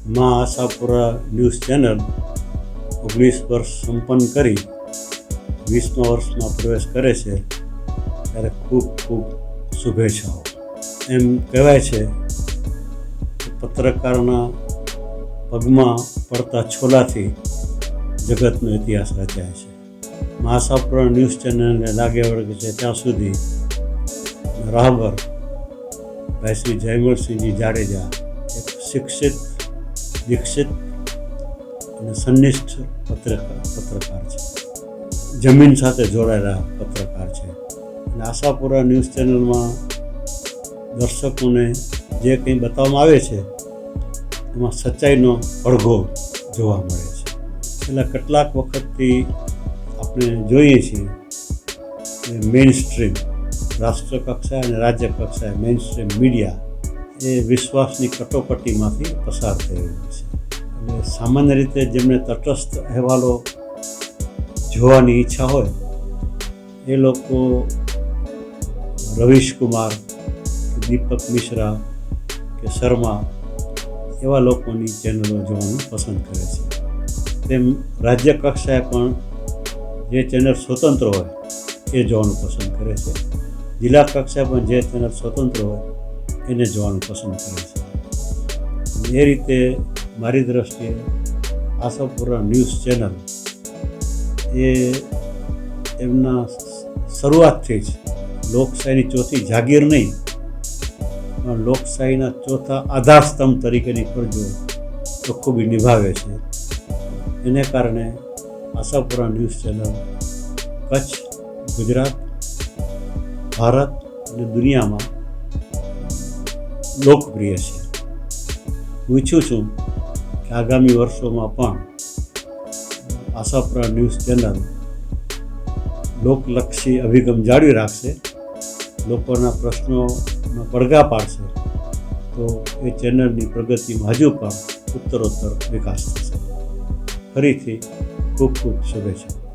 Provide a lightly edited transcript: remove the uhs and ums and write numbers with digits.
માં Ashapura news channel 19 વર્ષ સંપન્ન કરી 20મા વર્ષમાં પ્રવેશ કરે છે ત્યારે ખૂબ ખૂબ શુભેચ્છાઓ. એમ કહેવાય છે કે પત્રકારના પગમાં પડતા છોલાથી જગતનો ઇતિહાસ રચાય છે. માં આશાપુરા ન્યૂઝ ચેનલને લાગે વળગે છે ત્યાં સુધી રાહબર ભાઈ શ્રી જયમલસિંહજી જાડેજા એક શિક્ષિત, દીક્ષિત અને સંનિષ્ઠ પત્રકાર છે. જમીન સાથે જોડાયેલા પત્રકાર છે. અને આશાપુરા ન્યૂઝ ચેનલમાં દર્શકોને જે કંઈ બતાવવામાં આવે છે એમાં સચ્ચાઈનો પડઘો જોવા મળે છે. છેલ્લા કેટલાક વખતથી આપણે જોઈએ છીએ કે મેઇન સ્ટ્રીમ રાષ્ટ્ર કક્ષાએ અને રાજ્ય કક્ષાએ મેઇન સ્ટ્રીમ મીડિયા એ વિશ્વાસની કટોકટીમાંથી પસાર થઈ રહ્યું છે. એટલે સામાન્ય રીતે જેમને તટસ્થ અહેવાલો જોવાની ઈચ્છા હોય એ લોકો રવીશ કુમાર કે દીપક મિશ્રા કે શર્મા એવા લોકોની ચેનલો જોવાનું પસંદ કરે છે. તેમ રાજ્ય કક્ષાએ પણ જે ચેનલ સ્વતંત્ર હોય એ જોવાનું પસંદ કરે છે. જિલ્લા કક્ષાએ પણ જે ચેનલ સ્વતંત્ર હોય એને જોવાનું પસંદ કરે છે. એ રીતે મારી દૃષ્ટિએ આશાપુરા ન્યૂઝ ચેનલ એ એમના શરૂઆતથી જ લોકશાહીની ચોથી જાગીર નહીં પણ લોકશાહીના ચોથા આધારસ્તંભ તરીકેની ફરજો બખૂબી નિભાવે છે. એને કારણે આશાપુરા ન્યૂઝ ચેનલ કચ્છ, ગુજરાત, ભારત અને દુનિયામાં લોકપ્રિય છે. હું ઈચ્છું છું કે આગામી વર્ષોમાં પણ આશાપુરા ન્યૂઝ ચેનલ લોકલક્ષી અભિગમ જાળવી રાખશે, લોકોના પ્રશ્નોનો પડઘા પાડશે તો એ ચેનલની પ્રગતિમાં હજુ પણ ઉત્તરોત્તર વિકાસ થશે. ફરીથી ખૂબ ખૂબ શુભેચ્છા.